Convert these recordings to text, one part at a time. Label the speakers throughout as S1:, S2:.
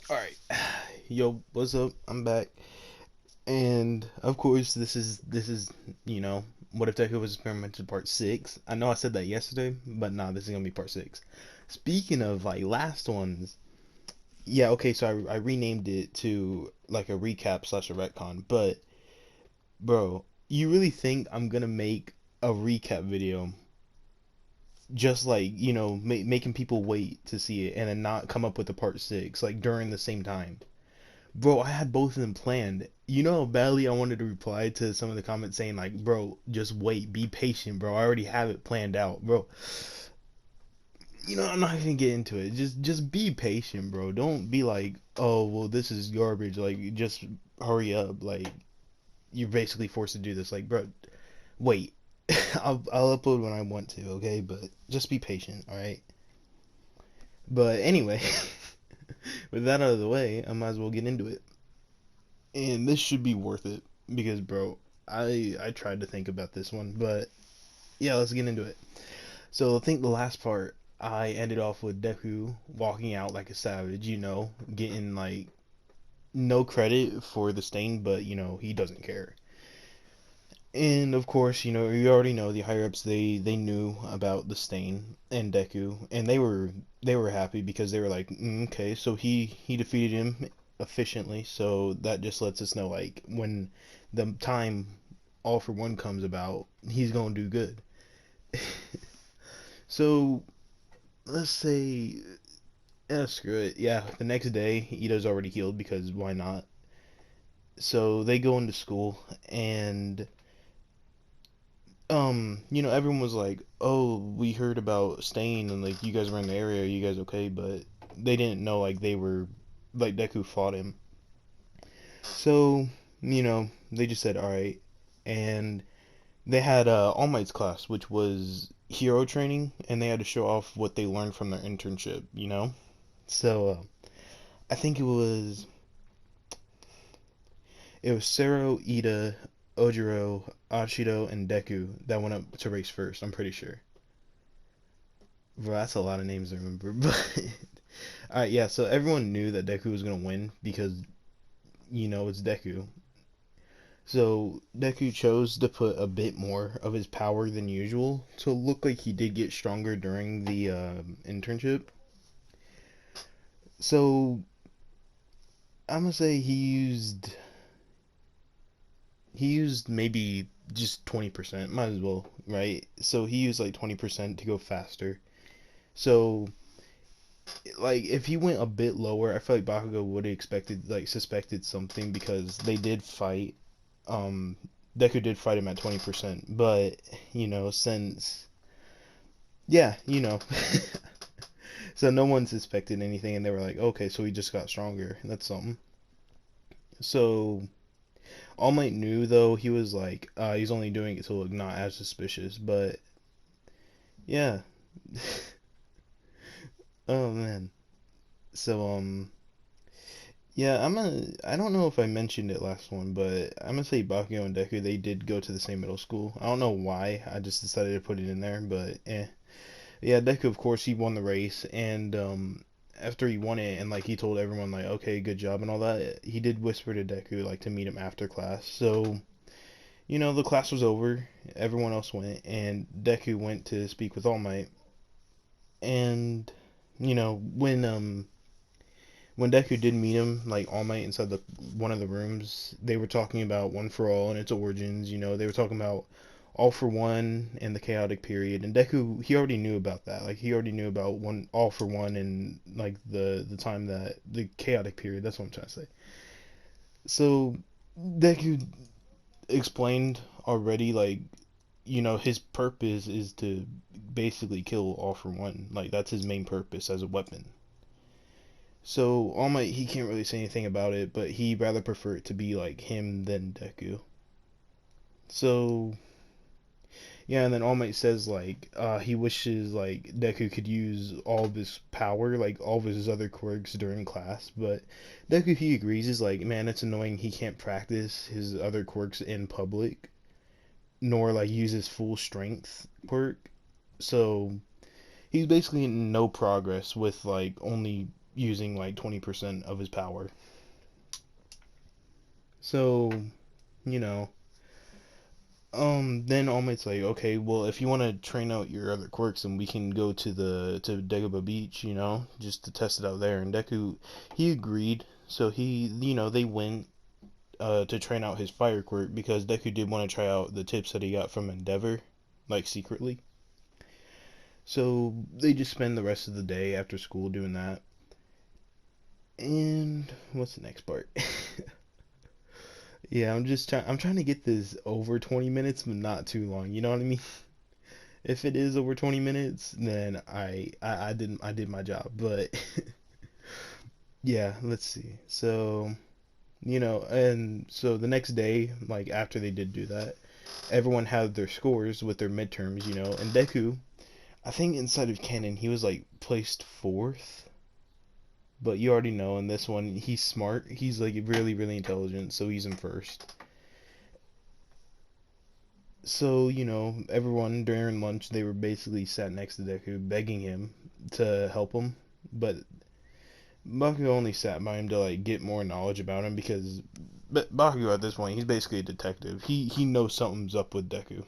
S1: Alright. Yo, what's up? I'm back. And of course this is what if Deku was experimented part six. I know I said that yesterday, but nah, this is gonna be part six. Speaking of like last ones, yeah, okay, so I renamed it to like a recap slash a retcon, but bro, you really think I'm gonna make a recap video just like, making people wait to see it and then not come up with a part six like during the same time? Bro, I had both of them planned. You know how badly I wanted to reply to some of the comments saying like, bro, just wait, be patient, bro. I already have it planned out, bro. I'm not gonna get into it. Just be patient, bro. Don't be like, oh, well, this is garbage. Like, just hurry up. Like, you're basically forced to do this. Like, bro, wait. I'll upload when I want to, okay? But just be patient, all right? But anyway, with that out of the way, I might as well get into it. And this should be worth it because, bro, I tried to think about this one, but yeah, let's get into it. So I think the last part I ended off with Deku walking out like a savage, getting like no credit for the stain, but he doesn't care. And of course, you already know the higher ups they knew about the stain and Deku, and they were happy because they were like, okay, so he defeated him efficiently, so that just lets us know like when the time all for one comes about, he's gonna do good. So let's say, yeah, screw it. Yeah, the next day Ida's already healed because why not? So they go into school and everyone was like, "Oh, we heard about Stain and like you guys were in the area. Are you guys okay?" But they didn't know like they were like Deku fought him. So they just said, "All right," and they had All Might's class, which was hero training, and they had to show off what they learned from their internship. So I think it was Sero, Ida, Ojiro, Ashido, and Deku that went up to race first. I'm pretty sure. Bro, that's a lot of names to remember. But alright, yeah. So everyone knew that Deku was gonna win because it's Deku. So Deku chose to put a bit more of his power than usual to look like he did get stronger during the internship. So I'm gonna say he used maybe just 20%. Might as well, right? So he used like 20% to go faster. So like if he went a bit lower, I feel like Bakugo would have expected like suspected something because they did fight. Um, Deku did fight him at 20%, but since yeah, so no one suspected anything, and they were like, okay, so he just got stronger. That's something. So All Might knew though he was like he's only doing it to look not as suspicious, but yeah. Oh man. So yeah, I don't know if I mentioned it last one, but I'm gonna say Bakugo and Deku, they did go to the same middle school. I don't know why, I just decided to put it in there, but eh. Yeah, Deku, of course, he won the race, and after he won it, and like he told everyone, like, okay, good job and all that, he did whisper to Deku, like, to meet him after class. So, the class was over, everyone else went, and Deku went to speak with All Might, and, when Deku did meet him, like All Might inside the one of the rooms, they were talking about One for All and its origins. They were talking about All for One and the chaotic period. And Deku, he already knew about that. Like he already knew about one All for One and like the time that the chaotic period. That's what I'm trying to say. So Deku explained already, like his purpose is to basically kill All for One. Like that's his main purpose as a weapon. So All Might he can't really say anything about it, but he rather prefer it to be like him than Deku. So yeah, and then All Might says like he wishes like Deku could use all of his power, like all of his other quirks during class, but Deku he agrees is like, man, it's annoying he can't practice his other quirks in public, nor like use his full strength quirk. So he's basically in no progress with like only using like 20% of his power. So, you know, then All Might's like, okay, well, if you want to train out your other quirks, then we can go to Dagobah Beach, just to test it out there. And Deku, he agreed. So they went to train out his fire quirk because Deku did want to try out the tips that he got from Endeavor, like secretly. So they just spend the rest of the day after school doing that. And what's the next part? Yeah, I'm trying to get this over 20 minutes, but not too long. You know what I mean? If it is over 20 minutes, then I did my job. But yeah, let's see. So, and so the next day, like after they did do that, everyone had their scores with their midterms, and Deku, I think inside of canon, he was like placed fourth. But you already know in this one, he's smart. He's like really, really intelligent, so he's in first. So, everyone during lunch, they were basically sat next to Deku, begging him to help him. But Bakugo only sat by him to like get more knowledge about him because Bakugo at this point, he's basically a detective. He knows something's up with Deku.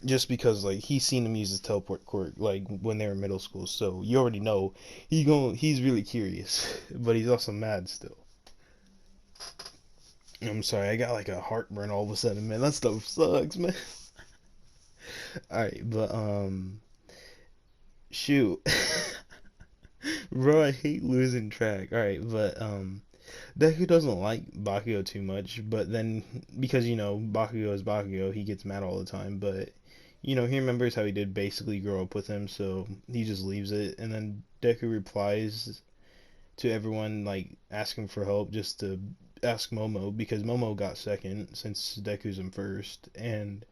S1: Just because like he's seen him use his teleport quirk like when they were in middle school, so you already know he's really curious, but he's also mad still. I'm sorry, I got like a heartburn all of a sudden, man. That stuff sucks, man. All right, but shoot, bro, I hate losing track. All right, but Deku doesn't like Bakugo too much, but then because Bakugo is Bakugo, he gets mad all the time. But he remembers how he did basically grow up with him, so he just leaves it. And then Deku replies to everyone like asking for help just to ask Momo because Momo got second since Deku's in first, and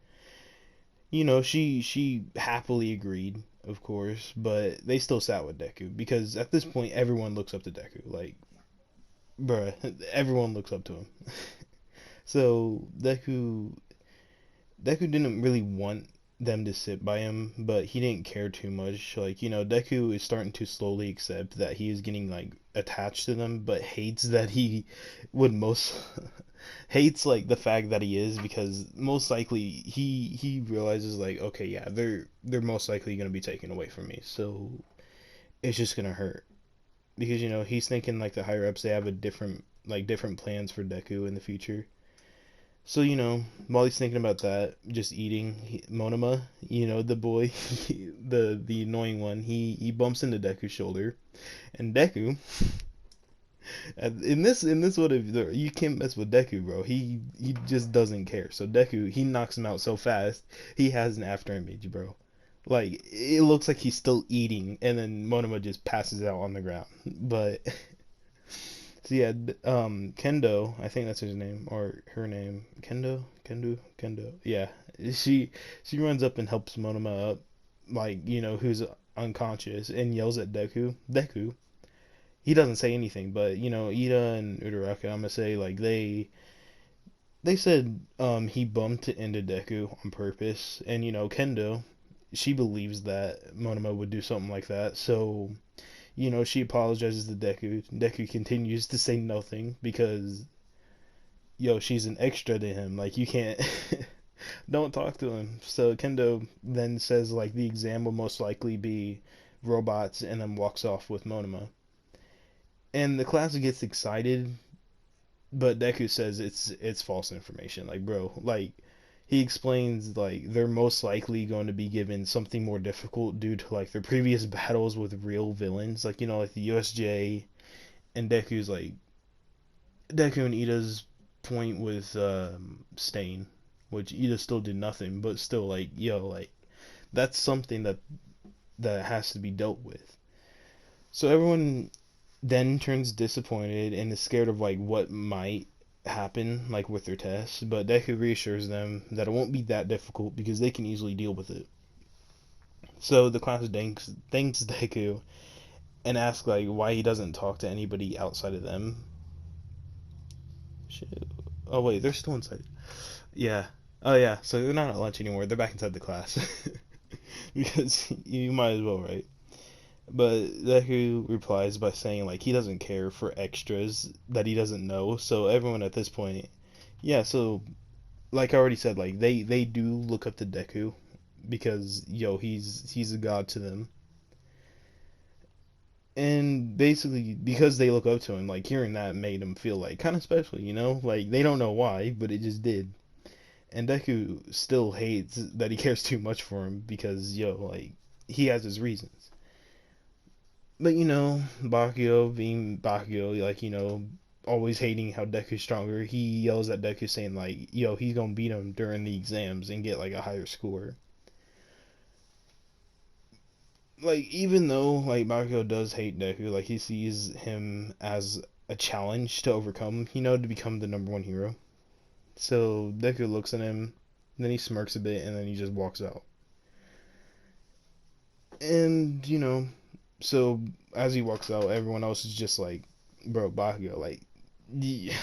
S1: she happily agreed, of course, but they still sat with Deku because at this point everyone looks up to Deku, like bruh, everyone looks up to him. So Deku didn't really want them to sit by him, but he didn't care too much. Like, Deku is starting to slowly accept that he is getting like attached to them, but hates that he would most hates like the fact that he is because most likely he realizes like, okay, yeah, they're most likely going to be taken away from me. So it's just going to hurt because he's thinking like the higher ups they have a different plans for Deku in the future. So, while he's thinking about that, just eating, Monoma, the boy, the annoying one, he bumps into Deku's shoulder, and Deku, in this what if you can't mess with Deku, bro. He just doesn't care. So Deku, he knocks him out so fast, he has an after image, bro. Like it looks like he's still eating, and then Monoma just passes out on the ground. But so yeah, Kendo, I think that's his name or her name. Kendo. Yeah, she runs up and helps Monoma up, like who's unconscious, and yells at Deku. Deku. He doesn't say anything, but Ida and Uraraka, I'm gonna say like they said he bumped into Deku on purpose, and Kendo, she believes that Monoma would do something like that, so she apologizes to Deku. Deku continues to say nothing because, she's an extra to him. Like, you can't, don't talk to him. So Kendo then says, like, the exam will most likely be robots and then walks off with Monoma. And the class gets excited, but Deku says it's false information. Like, bro, like, he explains like they're most likely going to be given something more difficult due to like their previous battles with real villains, like like the USJ and Deku and Ida's point with Stain, which Ida still did nothing, but still like like that's something that has to be dealt with. So everyone then turns disappointed and is scared of like what might happen like with their tests, but Deku reassures them that it won't be that difficult because they can easily deal with it. So the class thanks Deku and asks like why he doesn't talk to anybody outside of them. Shit. Oh wait, they're still inside. Yeah. Oh yeah, so they're not at lunch anymore. They're back inside the class. Because you might as well, right? But Deku replies by saying like he doesn't care for extras that he doesn't know. So everyone at this point, yeah. So like I already said, like they do look up to Deku because he's a god to them. And basically because they look up to him, like hearing that made them feel like kind of special, Like they don't know why, but it just did. And Deku still hates that he cares too much for him because like he has his reasons. But Bakio being Bakio, like always hating how Deku's stronger, he yells at Deku saying like, he's gonna beat him during the exams and get like a higher score. Like even though like Bakio does hate Deku, like he sees him as a challenge to overcome, to become the number one hero. So Deku looks at him, then he smirks a bit, and then he just walks out. And so as he walks out, everyone else is just like, bro, Bakio, like, yeah.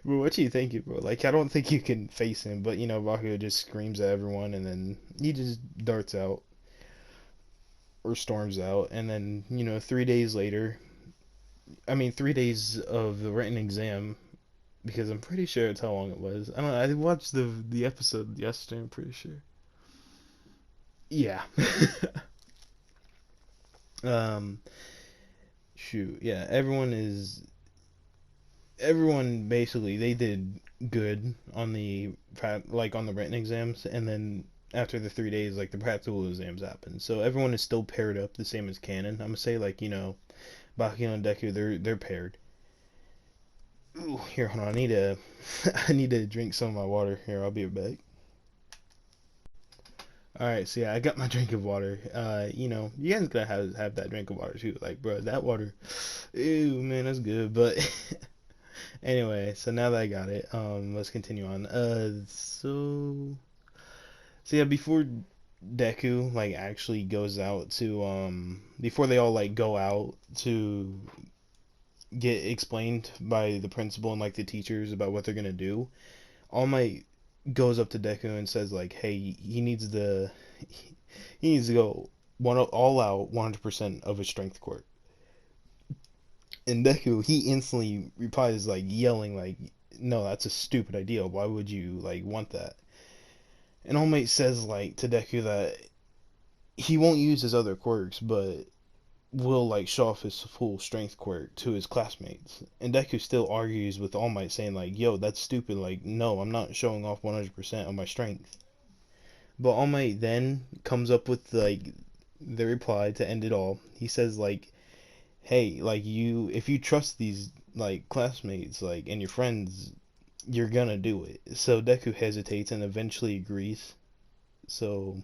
S1: Bro, what you thinking, bro? Like, I don't think you can face him, but Bakio just screams at everyone, and then he just darts out or storms out, and then 3 days later, I mean 3 days of the written exam, because I'm pretty sure it's how long it was. I don't know. I watched the episode yesterday. I'm pretty sure. Yeah. um. Shoot. Yeah. Everyone basically they did good on on the written exams, and then after the 3 days, like the practical exams happened. So everyone is still paired up the same as canon. I'm gonna say like Bakio and Deku they're paired. Ooh, here, hold on. I need to I need to drink some of my water. Here, I'll be right back. All right, so yeah, I got my drink of water. You guys gotta have that drink of water too. Like, bro, that water, ew, man, that's good. But anyway, so now that I got it, let's continue on. So yeah, before Deku like actually goes out to before they all like go out to get explained by the principal and like the teachers about what they're gonna do, All Might goes up to Deku and says like, hey, he needs to go all out 100% of his strength quirk. And Deku he instantly replies like yelling like, no, that's a stupid idea. Why would you like want that? And All Might says like to Deku that he won't use his other quirks, but will like show off his full strength quirk to his classmates. And Deku still argues with All Might saying like, yo, that's stupid. Like, no, I'm not showing off 100% of my strength. But All Might then comes up with like the reply to end it all. He says like, hey, like if you trust these like classmates like and your friends, you're gonna do it. So Deku hesitates and eventually agrees. So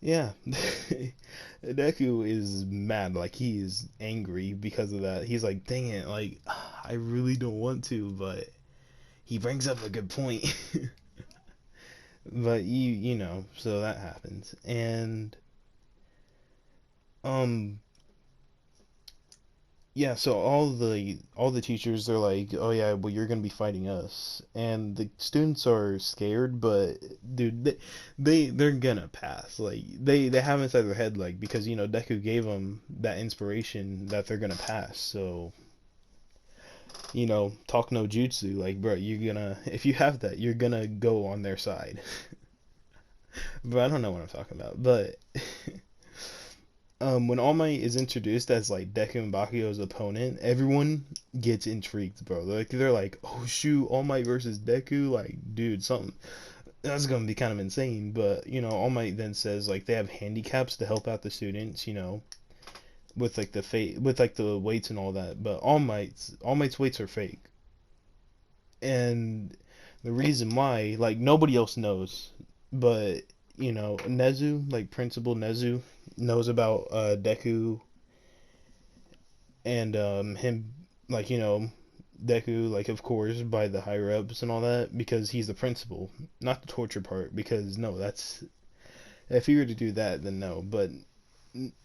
S1: yeah, Deku is mad, like he is angry because of that. He's like, dang it, like I really don't want to, but he brings up a good point. But so that happens. And um yeah, so all the teachers they're like, "Oh yeah, well you're gonna be fighting us," and the students are scared, but dude, they're gonna pass. Like they have inside their head like because Deku gave them that inspiration that they're gonna pass. So talk no jutsu, like bro, you're gonna if you have that, you're gonna go on their side. But I don't know what I'm talking about, but. When All Might is introduced as like Deku and Bakio's opponent, everyone gets intrigued, bro. They're like, oh shoot, All Might versus Deku, like, dude, something that's gonna be kind of insane. But All Might then says like they have handicaps to help out the students, with like with like the weights and all that. But All Might's weights are fake, and the reason why, like, nobody else knows, but Nezu, like Principal Nezu, knows about Deku and him, like Deku, like of course by the higher ups and all that because he's the principal, not the torture part because no, that's if he were to do that then no, but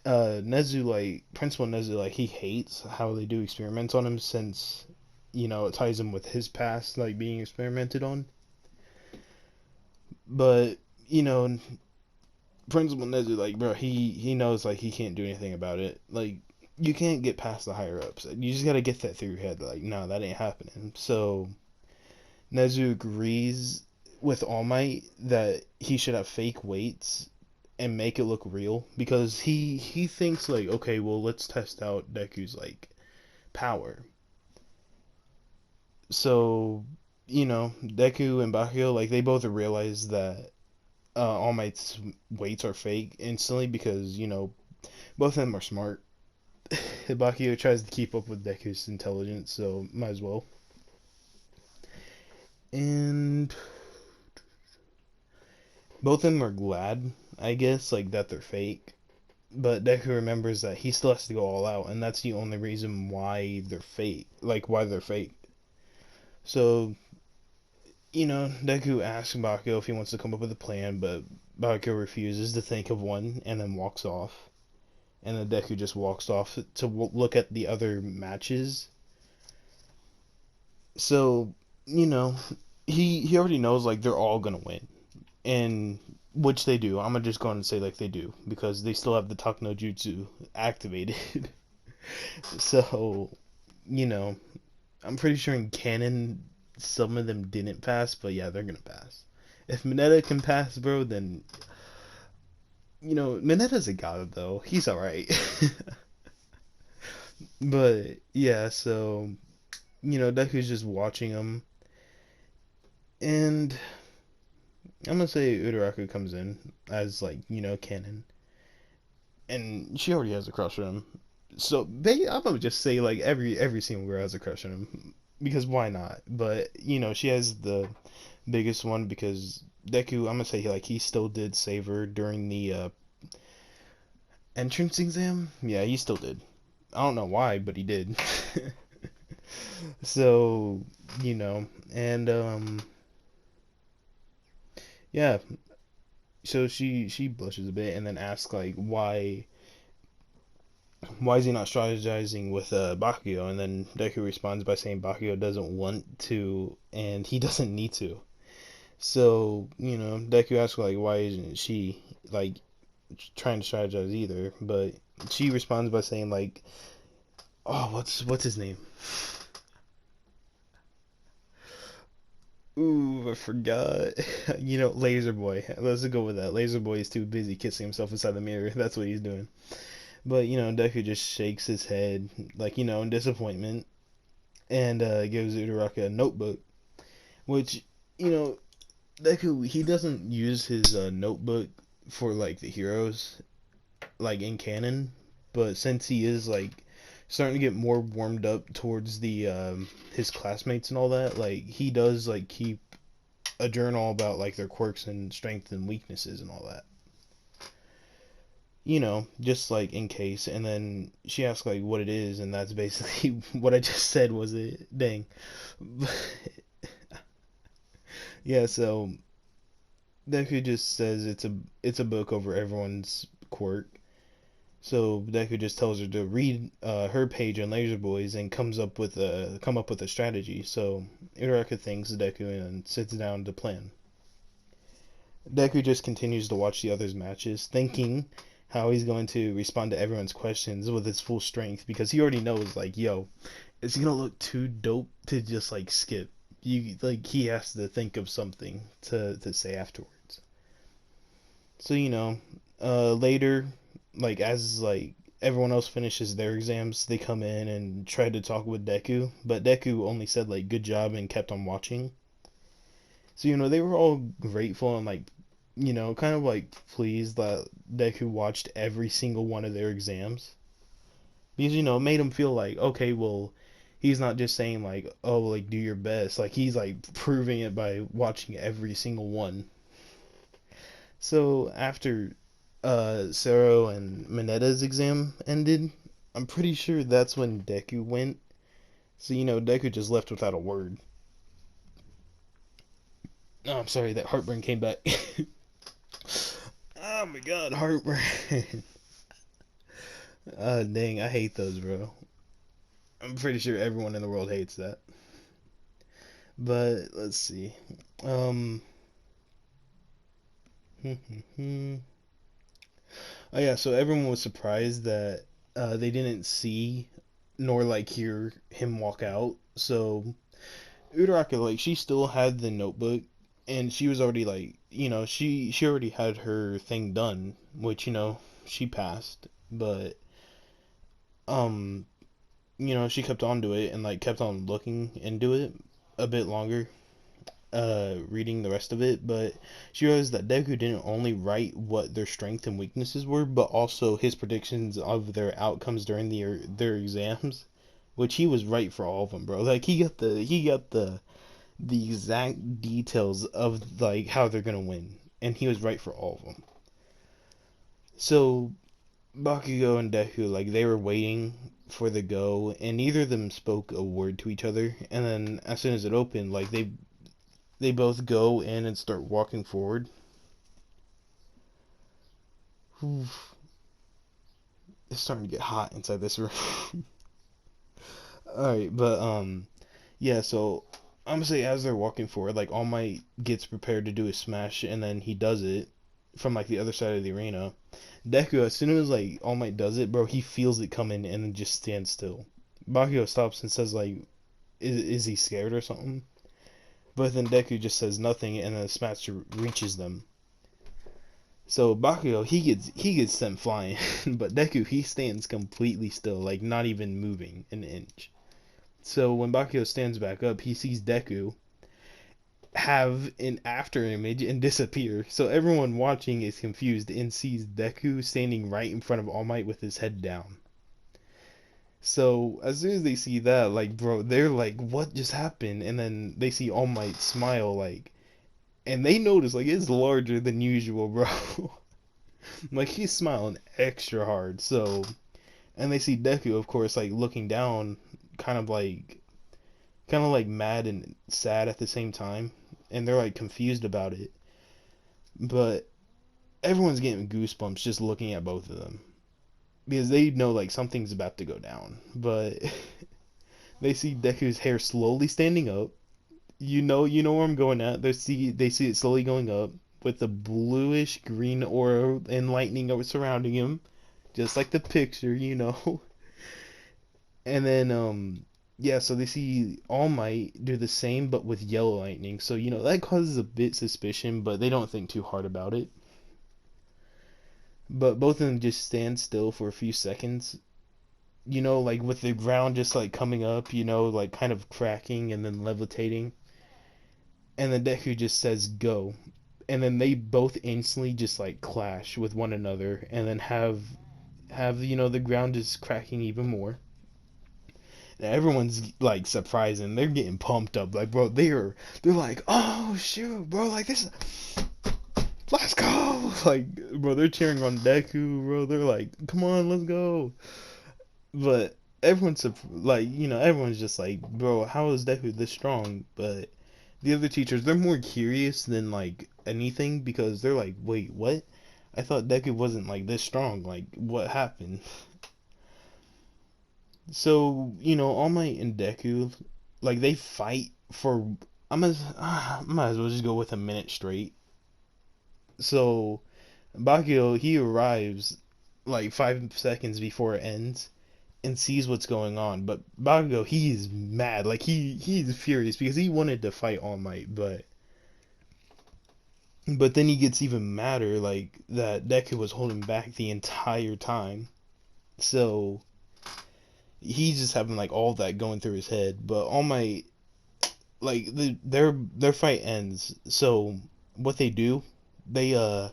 S1: Nezu like Principal Nezu like he hates how they do experiments on him since it ties him with his past like being experimented on, but you know Principal Nezu, like, bro, he knows, like, he can't do anything about it. Like, you can't get past the higher ups. You just gotta get that through your head. Like, no, that ain't happening. So Nezu agrees with All Might that he should have fake weights and make it look real because he thinks like, okay, well, let's test out Deku's like power. So, Deku and Bakugo, like, they both realize that All Might's weights are fake instantly because, both of them are smart. Bakugo tries to keep up with Deku's intelligence, so might as well. And both of them are glad, I guess, like, that they're fake. But Deku remembers that he still has to go all out, and that's the only reason why they're fake. Like, why they're fake. So, Deku asks Bakugo if he wants to come up with a plan, but Bakugo refuses to think of one and then walks off. And then Deku just walks off to look at the other matches. So, you know, he already knows like they're all gonna win, and which they do. I'm gonna just go on and say like they do because they still have the Talk no Jutsu activated. So, you know, I'm pretty sure in canon some of them didn't pass, but yeah, they're gonna pass. If Mineta can pass, bro, then Mineta's a god though. He's all right. But yeah, so Deku's just watching him, and I'm gonna say Uraraka comes in as like canon, and she already has a crush on him. So I'm gonna just say like every single girl has a crush on him because why not? But she has the biggest one because Deku. I'm gonna say he still did save her during the entrance exam. Yeah, he still did. I don't know why, but he did. So and yeah. So she blushes a bit and then asks like why is he not strategizing with Bakugo? And then Deku responds by saying Bakugo doesn't want to and he doesn't need to. So Deku asks like why isn't she like trying to strategize either? But she responds by saying like, oh, what's his name? Ooh, I forgot. Laser Boy. Let's go with that. Laser Boy is too busy kissing himself inside the mirror. That's what he's doing. But Deku just shakes his head, like in disappointment, and gives Uraraka a notebook. Which Deku he doesn't use his notebook for like the heroes, like in canon. But since he is like starting to get more warmed up towards the his classmates and all that, like he does like keep a journal about like their quirks and strengths and weaknesses and all that. Just like in case. And then she asks like what it is, and that's basically what I just said was it. Dang. Yeah, so Deku just says it's a book over everyone's quirk. So Deku just tells her to read her page on Laser Boys and come up with a strategy. So Uraraka thanks Deku and sits down to plan. Deku just continues to watch the others' matches, thinking how he's going to respond to everyone's questions with his full strength because he already knows like, yo, it's gonna look too dope to just like skip. He has to think of something to say afterwards. So later, like as like everyone else finishes their exams, they come in and try to talk with Deku, but Deku only said like good job and kept on watching. So they were all grateful and like kind of like pleased that Deku watched every single one of their exams because it made him feel like okay, well, he's not just saying like oh like do your best, like he's like proving it by watching every single one. So after Sero and Mineta's exam ended, I'm pretty sure that's when Deku went. So Deku just left without a word. Oh, I'm sorry, that heartburn came back. Oh my god, heartburn. Dang, I hate those, bro. I'm pretty sure everyone in the world hates that. But let's see. Um, Oh yeah, so everyone was surprised that they didn't see nor like hear him walk out. So Uraraka, like she still had the notebook, and she was already like, she already had her thing done, which she passed, but um, she kept on to it and like kept on looking into it a bit longer, reading the rest of it, but she realized that Deku didn't only write what their strengths and weaknesses were, but also his predictions of their outcomes during their exams, which he was right for all of them, bro. Like he got the exact details of like how they're gonna win, and he was right for all of them. So Bakugo and Deku, like they were waiting for the go, and neither of them spoke a word to each other. And then as soon as it opened, like they both go in and start walking forward. Oof, it's starting to get hot inside this room. All right, but yeah. So I'm gonna say as they're walking forward, like All Might gets prepared to do his smash, and then he does it from like the other side of the arena. Deku, as soon as like All Might does it, bro, he feels it coming and then just stands still. Bakugo stops and says like, is he scared or something? But then Deku just says nothing, and then the smash reaches them. So Bakugo, he gets sent flying, but Deku, he stands completely still, like not even moving an inch. So when Bakugo stands back up, he sees Deku have an after image and disappear. So everyone watching is confused and sees Deku standing right in front of All Might with his head down. So as soon as they see that, like bro, they're like, "What just happened?" And then they see All Might smile, like, and they notice like it's larger than usual, bro. Like he's smiling extra hard. So, and they see Deku, of course, like looking down, kind of like, mad and sad at the same time, and they're like confused about it. But everyone's getting goosebumps just looking at both of them because they know like something's about to go down. But they see Deku's hair slowly standing up. You know where I'm going at. They see it slowly going up with the bluish green aura and lightning surrounding him, just like the picture. And then yeah, so they see All Might do the same but with yellow lightning. So that causes a bit suspicion, but they don't think too hard about it. But both of them just stand still for a few seconds. Like with the ground just like coming up, like kind of cracking and then levitating. And then Deku just says go. And then they both instantly just like clash with one another and then have the ground just cracking even more. And everyone's like surprised and they're getting pumped up. Like bro, they're like, oh shoot, bro, like this, let's go. Like bro, they're cheering on Deku, bro. They're like, come on, let's go. But everyone's just like, bro, how is Deku this strong? But the other teachers, they're more curious than like anything because they're like, wait, what? I thought Deku wasn't like this strong. Like, what happened? So, All Might and Deku, like they fight for. I might as well just go with a minute straight. So, Bakio, he arrives like 5 seconds before it ends and sees what's going on. But Bakugo, he's mad. Like he's furious because he wanted to fight All Might, but then he gets even madder, like that Deku was holding back the entire time. So he's just having like all that going through his head. But All Might, like their fight ends. So what they do, they oh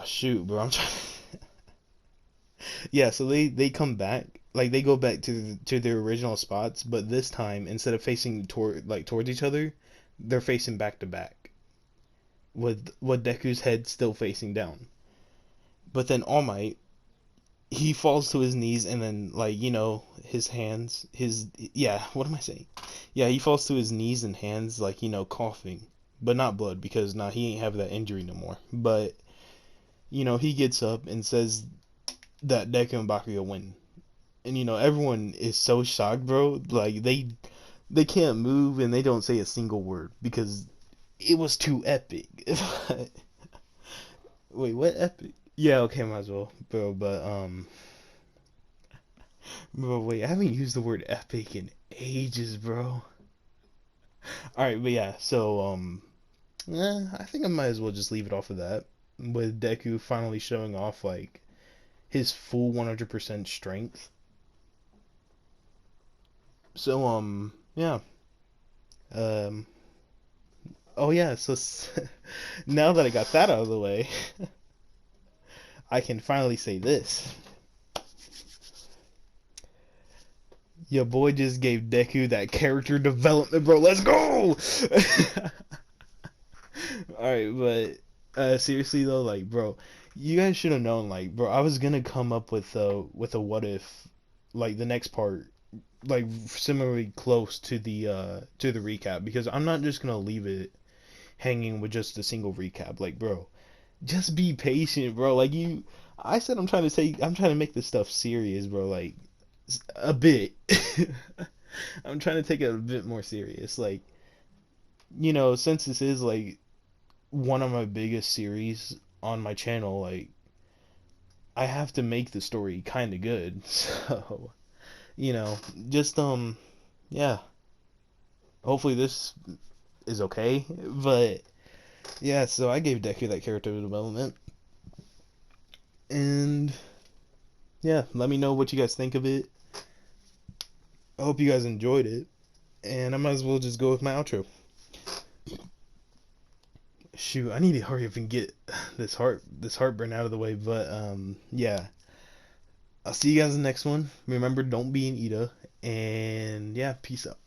S1: shoot, bro, I'm trying. Yeah, so they come back, like they go back to their original spots, but this time instead of facing towards each other, they're facing back to back with Deku's head still facing down. But then All Might, he falls to his knees and then like his hands, his yeah, what am I saying? Yeah, he falls to his knees and hands like coughing, but not blood because nah, he ain't have that injury no more. But he gets up and says that Deku and Bakugo win. And everyone is so shocked, bro. Like they can't move and they don't say a single word because it was too epic. Wait, what epic? Yeah, okay, might as well, bro. But bro, wait, I haven't used the word epic in ages, bro. All right, but yeah, so I think I might as well just leave it off of that, with Deku finally showing off like his full 100% strength. So yeah, um oh yeah, so now that I got that out of the way, I can finally say this. Your boy just gave Deku that character development, bro. Let's go. All right, but seriously though, like, bro, you guys should have known, like, bro, I was gonna come up with a what if, like, the next part, like, similarly close to the recap, because I'm not just gonna leave it hanging with just a single recap. Like, bro, just be patient, bro. Like you, I said, I'm trying to make this stuff serious, bro. Like a bit. I'm trying to take it a bit more serious. Like, since this is like one of my biggest series on my channel, like I have to make the story kind of good. So, you know, just yeah. Hopefully this is okay, but yeah. So I gave Deku that character development, and yeah, let me know what you guys think of it. I hope you guys enjoyed it, and I might as well just go with my outro. Shoot, I need to hurry up and get this heartburn out of the way. But yeah, I'll see you guys in the next one. Remember, don't be an Ida, and yeah, peace out.